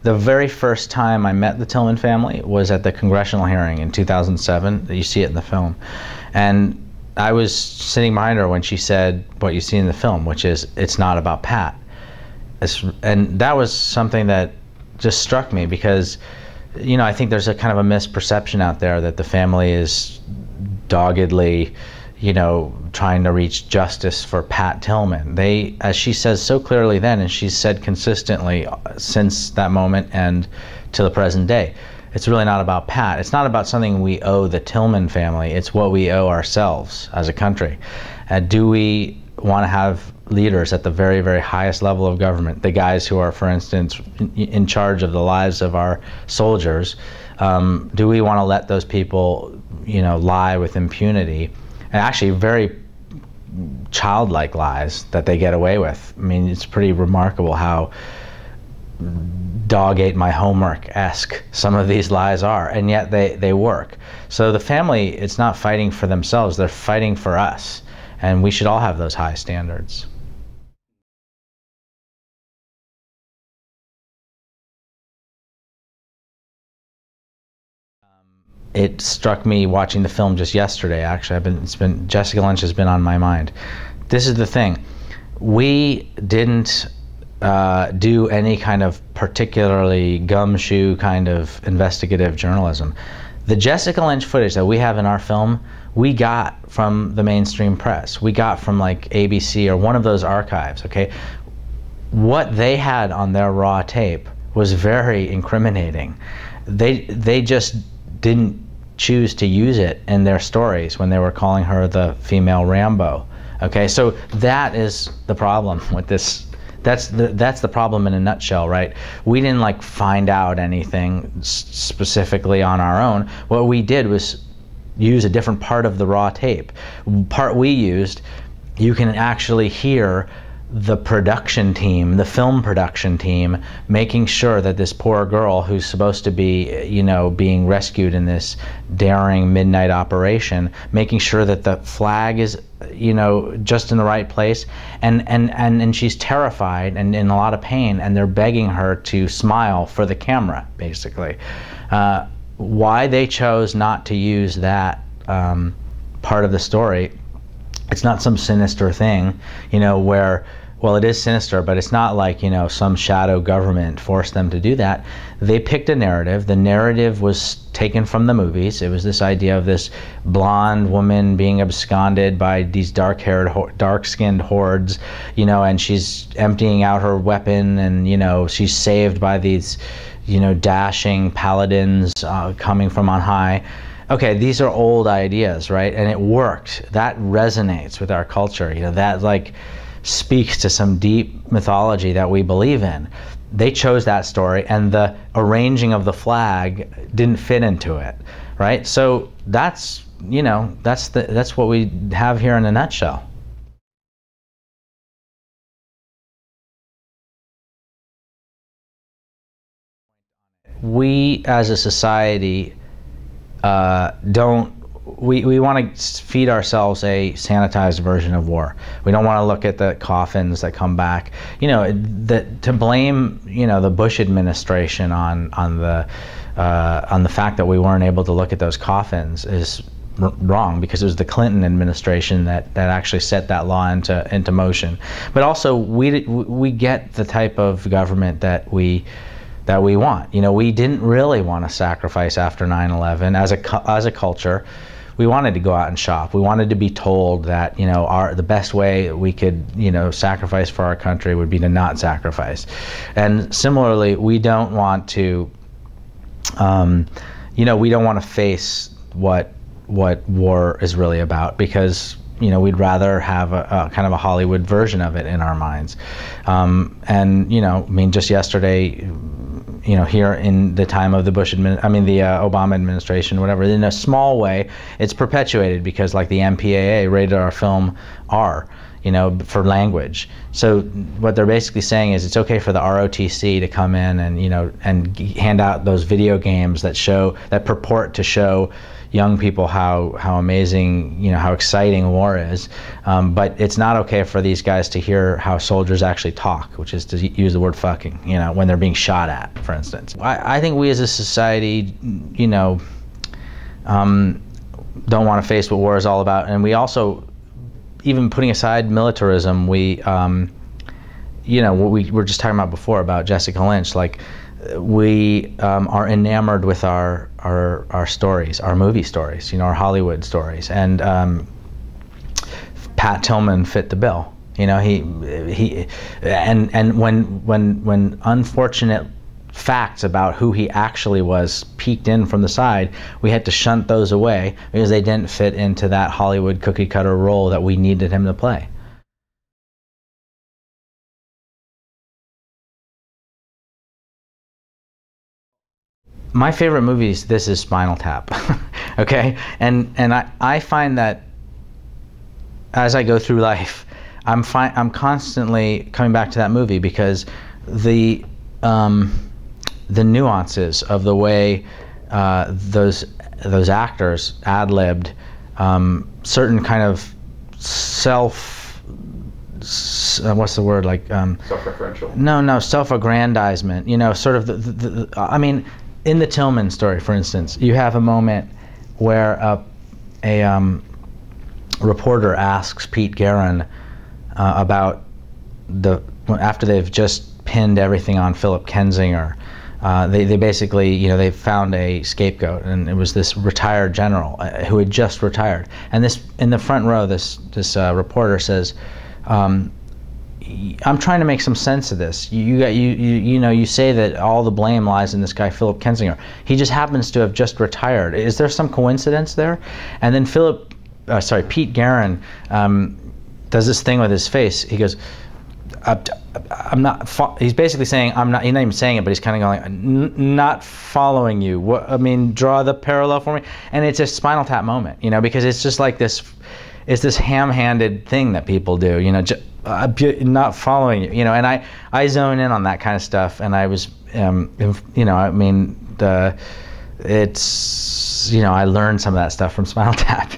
The very first time I met the Tillman family was at the congressional hearing in 2007. You see it in the film. And I was sitting behind her when she said what you see in the film, which is, it's not about Pat. And that was something that just struck me because, you know, I think there's a kind of a misperception out there that the family is doggedly, you know, trying to reach justice for Pat Tillman. They, as she says so clearly then, and she's said consistently since that moment and to the present day, it's really not about Pat. It's not about something we owe the Tillman family. It's what we owe ourselves as a country. Do we want to have leaders at the very, very highest level of government, the guys who are, for instance, in charge of the lives of our soldiers? Do we want to let those people, you know, lie with impunity? And actually very childlike lies that they get away with. I mean, it's pretty remarkable how dog ate my homework-esque some of these lies are, and yet they work. So the family, it's not fighting for themselves, they're fighting for us, and we should all have those high standards. It struck me watching the film just yesterday, actually. Jessica Lynch has been on my mind. This is the thing. We didn't do any kind of particularly gumshoe kind of investigative journalism. The Jessica Lynch footage that we have in our film, we got from the mainstream press. We got from like ABC or one of those archives, okay? What they had on their raw tape was very incriminating. They just didn't choose to use it in their stories when they were calling her the female Rambo. Okay, so that is the problem with this. That's the problem in a nutshell, right? We didn't like find out anything specifically on our own. What we did was use a different part of the raw tape. Part we used, you can actually hear the production team, the film production team, making sure that this poor girl who's supposed to be, you know, being rescued in this daring midnight operation, making sure that the flag is, you know, just in the right place, and she's terrified and in a lot of pain, and they're begging her to smile for the camera, basically. Why they chose not to use that part of the story, it's not some sinister thing, you know, where, well, it is sinister, but it's not like, you know, some shadow government forced them to do that. They picked a narrative. The narrative was taken from the movies. It was this idea of this blonde woman being absconded by these dark-haired, dark-skinned hordes, you know, and she's emptying out her weapon, and, you know, she's saved by these, you know, dashing paladins coming from on high. Okay, these are old ideas, right? And it worked. That resonates with our culture. You know, that like speaks to some deep mythology that we believe in. They chose that story, and the arranging of the flag didn't fit into it, right? So that's, you know, that's what we have here in a nutshell. We as a society we want to feed ourselves a sanitized version of war. We don't want to look at the coffins that come back. You know, to blame, you know, the Bush administration on the fact that we weren't able to look at those coffins is wrong, because it was the Clinton administration that actually set that law into motion. But also, we get the type of government that we want. You know, we didn't really want to sacrifice after 9/11 as a culture. We wanted to go out and shop. We wanted to be told that, you know, the best way we could, you know, sacrifice for our country would be to not sacrifice. And similarly, we don't want to, you know, we don't want to face what war is really about, because, you know, we'd rather have a kind of a Hollywood version of it in our minds. And, you know, I mean, just yesterday, you know, here in the time of the Obama administration, whatever, in a small way, it's perpetuated because, like, the MPAA rated our film R, you know, for language. So what they're basically saying is it's okay for the ROTC to come in and, you know, and hand out those video games that purport to show, young people how amazing, how exciting war is. But it's not okay for these guys to hear how soldiers actually talk, which is to use the word fucking, when they're being shot at, for instance. I think we as a society, don't want to face what war is all about, and we also, even putting aside militarism, we, what we were just talking about before about Jessica Lynch, like we are enamored with our stories, our movie stories, our Hollywood stories, and Pat Tillman fit the bill. And when unfortunate facts about who he actually was peeked in from the side, we had to shunt those away because they didn't fit into that Hollywood cookie cutter role that we needed him to play. My favorite movie, this is Spinal Tap. Okay, and I find that as I go through life, I'm constantly coming back to that movie because the nuances of the way those actors ad-libbed certain kind of what's the word, like self-referential? No, self-aggrandizement. Sort of I mean, in the Tillman story, for instance, you have a moment where a reporter asks Pete Guerin about after they've just pinned everything on Philip Kensinger. They basically, they found a scapegoat, and it was this retired general who had just retired. And this, in the front row, this reporter says, "I'm trying to make some sense of this. You say that all the blame lies in this guy Philip Kensinger. He just happens to have just retired. Is there some coincidence there?" And then Pete Guerin does this thing with his face. He goes, I'm not. He's basically saying I'm not. He's not even saying it, but he's kind of going, "Not following you. What? I mean, draw the parallel for me." And it's a Spinal Tap moment, because it's just like this. It's this ham-handed thing that people do, not following you, and I zone in on that kind of stuff, and I was, I mean, I learned some of that stuff from Spinal Tap.